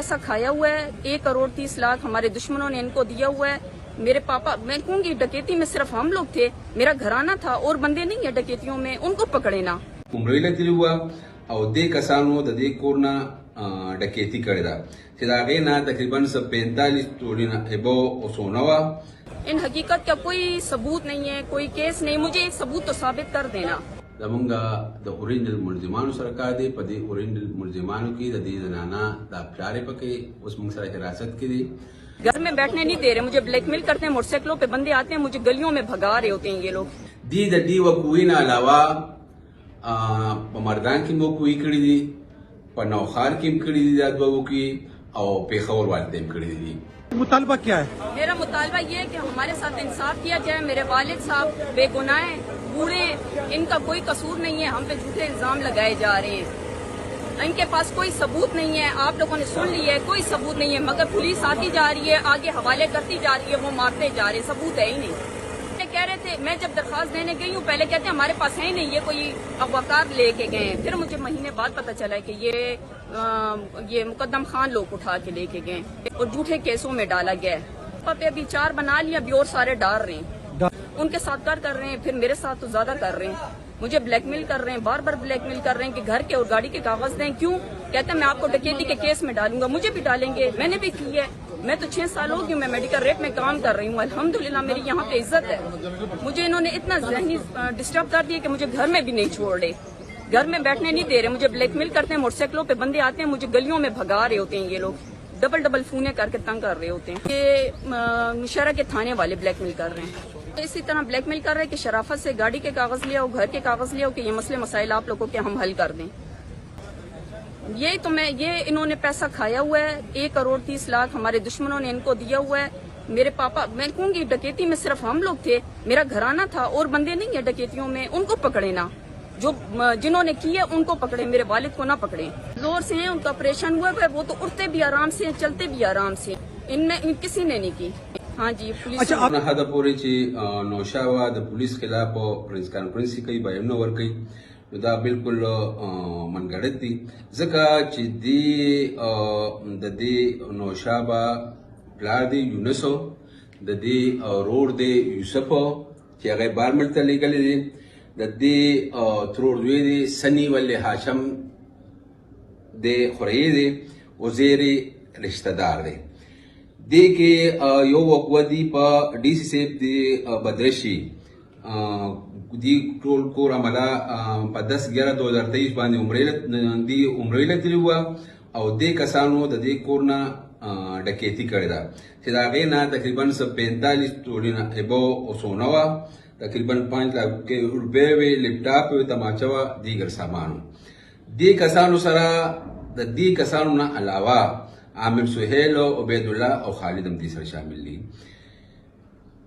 पैसा खाया हुआ है, 1,30,00,000 हमारे दुश्मनों ने इनको दिया हुआ है। मेरे पापा, मैं कहूँगी डकैती में सिर्फ हम लोग थे, मेरा घराना था और बंदे नहीं है डकैतियों में, उनको पकड़े ना। डकैती करेगा तकरीबन 45 तोड़ना एबो सोनावा। इन हकीकत का कोई सबूत नहीं है, कोई केस नहीं, मुझे एक सबूत तो साबित कर देना। दमंगा द ओरिजिनल मुलजिमानु सरकार दे पदे ओरिजिनल मुलजिमानु की ददी जनाना दा प्यारे पके उस मुंगसरा हिरासत की दी। घर में बैठने नहीं दे रहे, मुझे ब्लैकमेल करते हैं, मोटरसाइकिलों पे बंदे आते हैं, मुझे गलियों में भगा रहे होते हैं ये लोग। दी ददी व कुई ना अलावा मर्दान की मो कुई कड़ी दी पनौखार की कड़ी दी दाद बाबू की और पेखावर वाले कड़ी दी। मुतालबा क्या है? मेरा मुतालबा ये है कि हमारे साथ इंसाफ किया जाए। मेरे वालिद साहब बेगुनाह बूढ़े, इनका कोई कसूर नहीं है, हम पे झूठे इल्जाम लगाए जा रहे हैं। इनके पास कोई सबूत नहीं है, आप लोगों ने सुन लिया है, कोई सबूत नहीं है, मगर पुलिस आती जा रही है, आगे हवाले करती जा रही है, वो मारते जा रहे हैं, सबूत है ही नहीं। कह रहे थे, मैं जब दरखास्त देने गई हूँ पहले कहते हैं हमारे पास है ही नहीं, ये कोई अगवाकार लेके गए हैं। फिर मुझे महीने बाद पता चला कि ये मुकद्दम खान लोग उठा के लेके गए और झूठे केसों में डाला गया है। पे अभी 4 बना लिया, अभी और सारे डाल रहे हैं, उनके साथ कर रहे हैं, फिर मेरे साथ तो ज्यादा कर रहे हैं। मुझे ब्लैकमेल कर रहे हैं, बार बार ब्लैकमेल कर रहे हैं कि घर के और गाड़ी के कागज दें। क्यों? कहते हैं मैं आपको डकैती के केस में डालूंगा। मुझे भी डालेंगे, मैंने भी की है। मैं तो 6 साल हो गई, मैं मेडिकल रेट में काम कर रही हूँ, अल्हम्दुलिल्लाह मेरी यहाँ पे इज्जत है। मुझे इन्होंने इतना ज़हनी डिस्टर्ब कर दिया कि मुझे घर में भी नहीं छोड़ रहे, घर में बैठने नहीं दे रहे, मुझे ब्लैकमेल करते हैं, मोटरसाइकिलों पे बंदे आते हैं, मुझे गलियों में भगा रहे होते हैं ये लोग, डबल फोने करके तंग कर रहे होते हैं। ये मुशर्रा के थाने वाले ब्लैकमेल कर रहे हैं, तो इसी तरह ब्लैकमेल कर रहे हैं कि शराफत से गाड़ी के कागज ले आओ, घर के कागज ले आओ कि ये मसले मसाइल आप लोगों के हम हल कर दें। ये इन्होंने पैसा खाया हुआ है, 1,30,00,000 हमारे दुश्मनों ने इनको दिया हुआ है। मेरे पापा, मैं कहूँगी डकैती में सिर्फ हम लोग थे, मेरा घराना था और बंदे नहीं है डकैतियों में, उनको पकड़े ना। जो जिन्होंने किया उनको पकड़े, मेरे वालिद को ना पकड़े। जोर से हैं, उनका ऑपरेशन हुआ है, वो तो उठते भी आराम से, चलते भी आराम से, इनमें किसी ने नहीं की। हाँ जी, पुलिस अच्छा, आप हदपूरी नौशावा द पुलिस खिलाफ प्रेस कॉन्फ्रेंस कई बयान वर कई दा बिल्कुल मनगढ़ंत थी जका दी ददी नौशाबा प्लार दी यूनसो ददी रोड दे यूसफो कि अगर बार मिलता लीगल दी ददी थ्रोड दी सनी वाले हाशम दे खुरई दे वज़ीरी रिश्तेदार दे दी के यो वक्वदी पर डीसी से दी बदरशी दी टोल को रमला 10/11/2023 बांधे उम्रेला तिलुआ और दे कसानो दे कोरना डकैती करेगा सिदागे ना तकरीबन 45 तोड़ना एबो सोनावा तकरीबन 5 लाख के रुपए वे लैपटॉप वे तमाचावा दीगर सामान दी कसानो सरा दी कसानो ना अलावा आमिर सुहेलो उबैदुल्ला और खालिद अमदीसर शामिल ली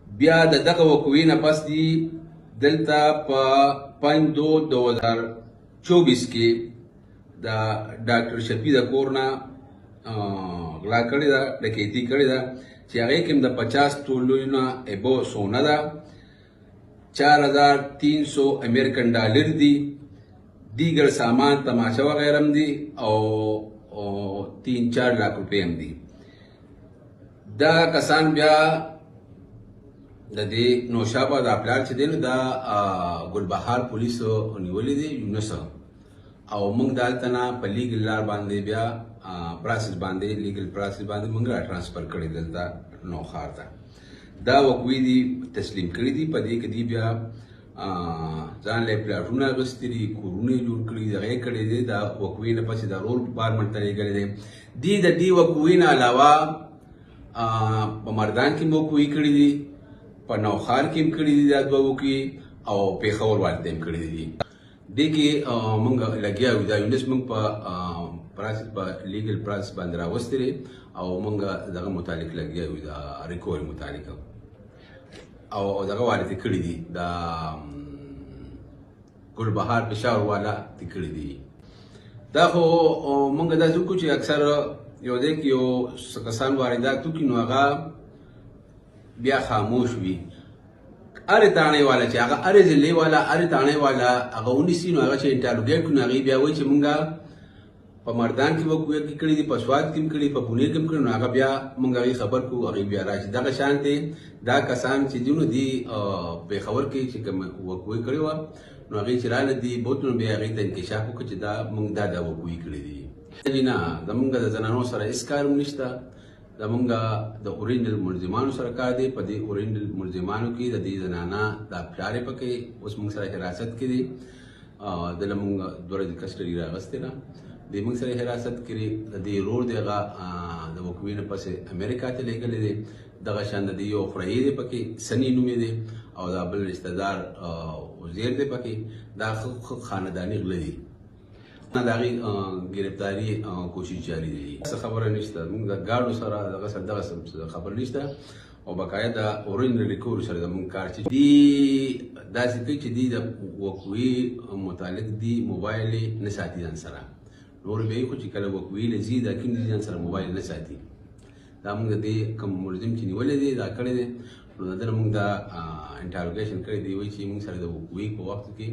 बिया दक वकुईना पस दी दलता 5/2/2024 के डॉक्टर शफीदा कोरना गला करेदा डकैती करेदा चाहे कि 50 तोलना एबो सोना दा 4,300 अमेरिकन डॉलर दी दीगर सामान तमाशा वगैरह दी और 3-4 लाख रुपए दी दा कसान ब्या दे नौशाबा दा प्लार छे देन दा गुलबहार पुलिस निवली दे यूनस और मंग दालतना पली गिल्लार बांधे ब्या प्रोसेस बांधे लीगल प्रोसेस बांधे मंगरा ट्रांसफर करे दलता नौखार था दा वकवी दी तस्लीम करी दी पदी कदी ब्या जान ले प्लाटूना गस्तिरी कुरुने जुड़ करी दगे करे दे दा वकवी ने पसी दा रोल बार मंतले करे दे दी वकवी ना अलावा मर्दान की मोकुई करी दी पनौखार की कड़ी दी दाद बाबू की और पेखावर वाले कड़ी दी देखिए मंग लगिया हुआ यूनिस मंग प्रासिस पर लीगल प्रासिस बंदरा वस्तिरे और मंग जगह मुतालिक लगिया हुआ रिकॉर्ड मुतालिक और जगह वाले कड़ी दी दा गुलबहार पेशावर वाला कड़ी दी दा हो मंग दा जो कुछ अक्सर यो देखियो कसान वारिदा तू की नोगा बिया खामोश भी अरे ताने वाला चे अगर अरे जिले वाला अरे ताने वाला अगर 19 नो अगर चे इंटरोगेट कुना गई बिया वही चे मुंगा په مردان کې وکوي کې کړي دي، په سواد کې کړي، په پونې کې کړي. نو هغه بیا موږ هغه خبر کو، هغه بیا راشي دغه شانتي دا کسان چې دونه دي په خبر کې چې کوم وکوي کړي و، نو هغه چې رااله دي بوتلو بیا هغه ته انکشاف وکړي چې دا موږ دا وکوي کړي دي. نه زمونږ د زنانو سره هیڅ کار نشته، زمونږ د اورینل ملزمانو سره کار دی. په دې اورینل ملزمانو کې د دې زنانه د پلارې پکې اوس موږ سره حراست کې دي. د لمونږ دوره د کسټډي راغستې ده، د موږ سره حراست کړي. د دې رور دی هغه د وکوي نه پسې امریکا ته لېږلی دی. دغه شان د دې یو خورایي دی پکې، سني نوم یې دی، او دا بل رشته دار وزیر دی پکې. دا خانداني غله دي. د هغې ګرفتاري کوشش جاري دی. څه خبره نشته، موږ د ګاډو سره دغه خبر نشته، او بقایا د اورینل ریکور سره زموږ کار چې دي داسې کوي چې دي د وکوي متعلق دي موبایل نه ساتي ځان سره. نور به یې خو چې کله وکوي له ځي دا کوم دي ځان سره موبایل نه ساتي. دا موږ د دې کوم ملزم چې نیولی دی دا کړی دی، نو د ده نه موږ دا انټاروګیشن کړی دی. وایي چې موږ سره د وکوي په وخت کې